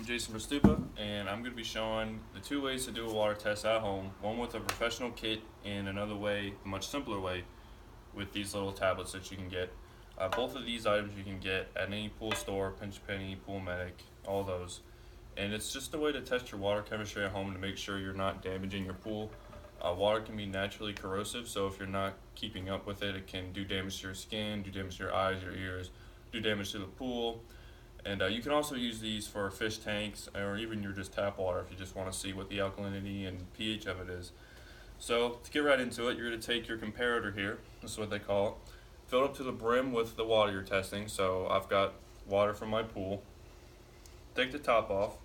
Jason Verstupa, and I'm going to be showing the two ways to do a water test at home, one with a professional kit and another way, a much simpler way, with these little tablets that you can get. Both of these items you can get at any pool store, Pinch Penny, Pool Medic, all those. And it's just a way to test your water chemistry at home to make sure you're not damaging your pool. Water can be naturally corrosive, so if you're not keeping up with it, it can do damage to your skin, do damage to your eyes, your ears, do damage to the pool. And you can also use these for fish tanks or even your just tap water if you just want to see what the alkalinity and pH of it is. So to get right into it, you're going to take your comparator here, this is what they call it, fill it up to the brim with the water you're testing. So I've got water from my pool. Take the top off,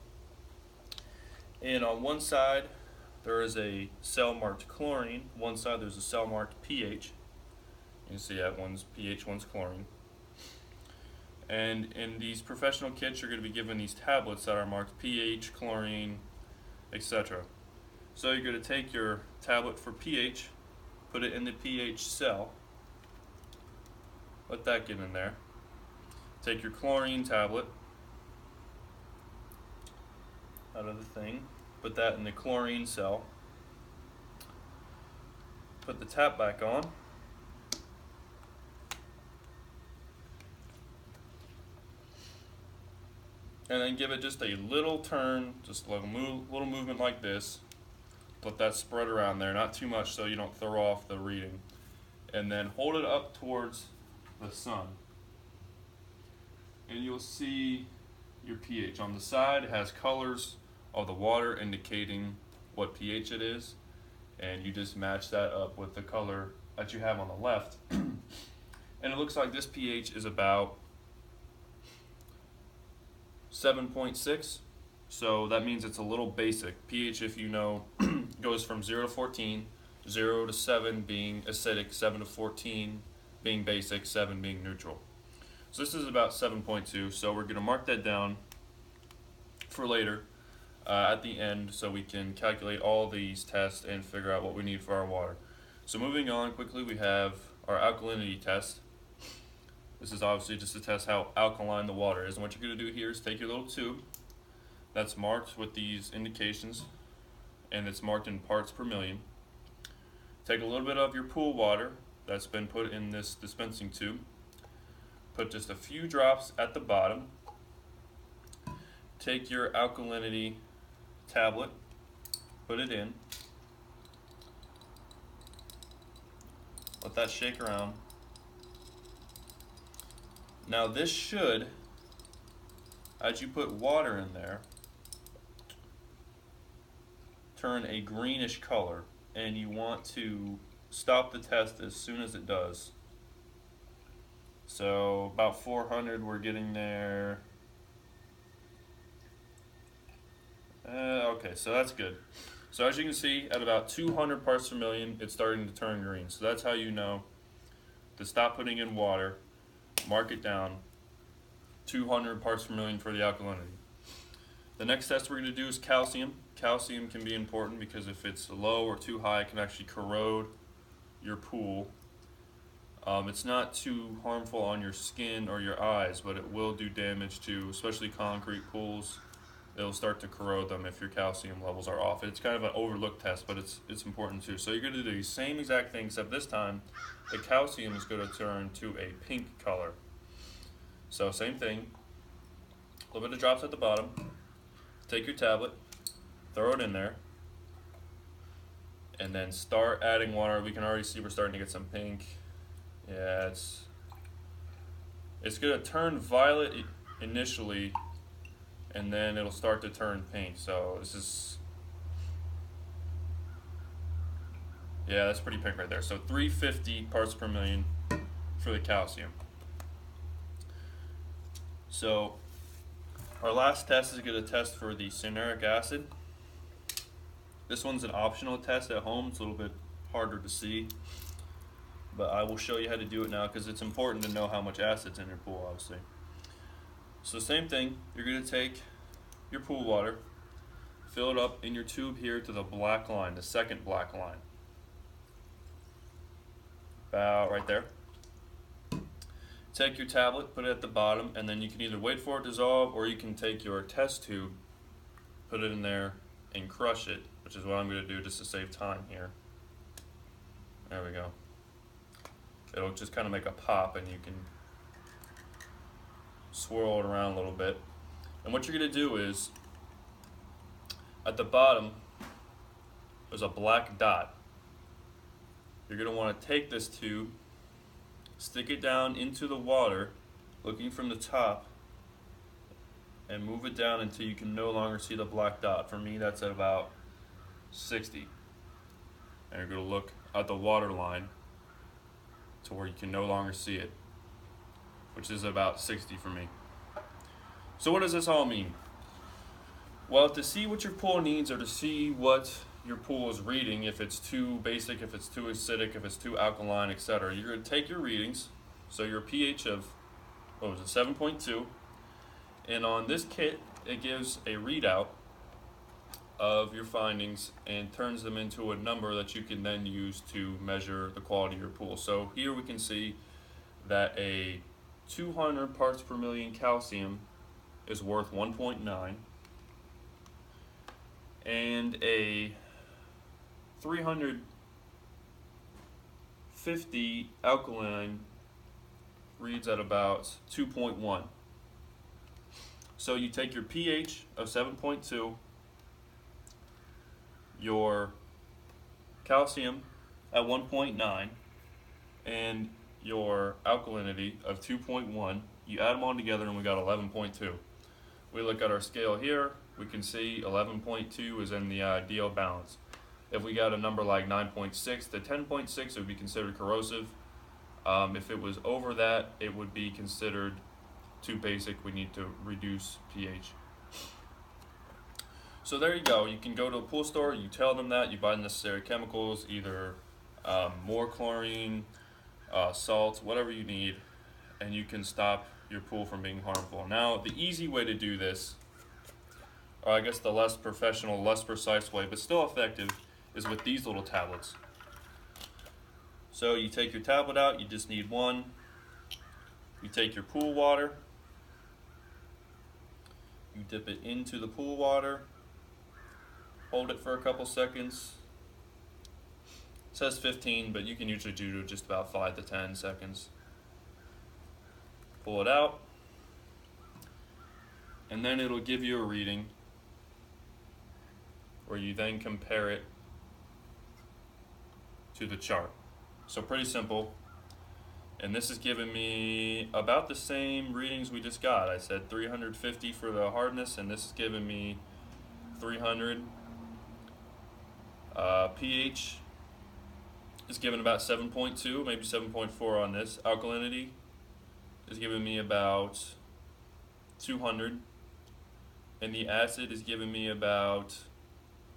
and on one side there is a cell marked chlorine, one side there's a cell marked pH. You can see that one's pH, one's chlorine. And in these professional kits, you're going to be given these tablets that are marked pH, chlorine, etc. So you're going to take your tablet for pH, put it in the pH cell, let that get in there. Take your chlorine tablet out of the thing, put that in the chlorine cell, put the tap back on, and then give it just a little turn, just a little movement like this. Let that spread around there, not too much so you don't throw off the reading. And then hold it up towards the sun. And you'll see your pH. On the side, it has colors of the water indicating what pH it is. And you just match that up with the color that you have on the left. And it looks like this pH is about 7.6, so that means it's a little basic. pH, if you know, goes from 0 to 14, 0 to 7 being acidic, 7 to 14 being basic, 7 being neutral. So this is about 7.2, so we're going to mark that down for later at the end so we can calculate all these tests and figure out what we need for our water. So moving on quickly, we have our alkalinity test. This is obviously just to test how alkaline the water is. And what you're going to do here is take your little tube that's marked with these indications, and it's marked in parts per million. Take a little bit of your pool water that's been put in this dispensing tube. Put just a few drops at the bottom. Take your alkalinity tablet, put it in. Let that shake around. Now this should, as you put water in there, turn a greenish color, and you want to stop the test as soon as it does. So about 400, we're getting there. Okay, so that's good. So as you can see, at about 200 parts per million, it's starting to turn green. So that's how you know to stop putting in water. Mark it down, 200 parts per million for the alkalinity. The next test we're going to do is calcium. Calcium can be important because if it's low or too high, it can actually corrode your pool. It's not too harmful on your skin or your eyes, but it will do damage to especially concrete pools. It'll start to corrode them if your calcium levels are off. It's kind of an overlooked test, but it's important too. So you're going to do the same exact thing, except this time the calcium is going to turn to a pink color. So same thing, a little bit of drops at the bottom. Take your tablet, throw it in there, and then start adding water. We can already see we're starting to get some pink. Yeah, it's going to turn violet initially, and then it'll start to turn pink. So this is, yeah, that's pretty pink right there. So 350 parts per million for the calcium. So our last test is going to test for the cyanuric acid. This one's an optional test at home. It's a little bit harder to see, but I will show you how to do it now because it's important to know how much acid's in your pool, obviously. So same thing, you're going to take your pool water, fill it up in your tube here to the black line, the second black line. About right there. Take your tablet, put it at the bottom, and then you can either wait for it to dissolve or you can take your test tube put it in there and crush it, which is what I'm going to do just to save time here. There we go. It'll just kind of make a pop, and you can swirl it around a little bit. And what you're going to do is, at the bottom, there's a black dot. You're going to want to take this tube, stick it down into the water, looking from the top, and move it down until you can no longer see the black dot. For me, that's at about 60. And you're going to look at the water line to where you can no longer see it, which is about 60 for me. So what does this all mean? Well, to see what your pool needs, or to see what your pool is reading, if it's too basic, if it's too acidic, if it's too alkaline, etc., you're going to take your readings. So your pH of, what was it, 7.2, and on this kit it gives a readout of your findings and turns them into a number that you can then use to measure the quality of your pool. So here we can see that a 200 parts per million calcium is worth 1.9, and a 350 alkaline reads at about 2.1. So you take your pH of 7.2, your calcium at 1.9, and your alkalinity of 2.1, you add them all together and we got 11.2. We look at our scale here, we can see 11.2 is in the ideal balance. If we got a number like 9.6 to 10.6, it would be considered corrosive. If it was over that, it would be considered too basic. We need to reduce pH. So there you go. You can go to a pool store, you tell them that, you buy the necessary chemicals, either more chlorine, salt, whatever you need, and you can stop your pool from being harmful. Now, the easy way to do this, or I guess the less professional, less precise way, but still effective, is with these little tablets. So you take your tablet out, you just need one. You take your pool water, you dip it into the pool water, hold it for a couple seconds. It says 15, but you can usually do just about 5 to 10 seconds. Pull it out, and then it'll give you a reading where you then compare it to the chart. So pretty simple. And this is giving me about the same readings we just got. I said 350 for the hardness, and this is giving me 300. pH is giving about 7.2, maybe 7.4 on this. Alkalinity is giving me about 200. And the acid is giving me about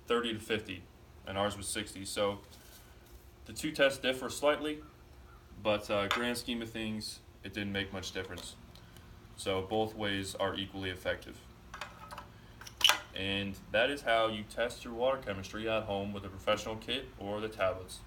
30 to 50, and ours was 60. So the two tests differ slightly, but grand scheme of things, it didn't make much difference. So both ways are equally effective. And that is how you test your water chemistry at home with a professional kit or the tablets.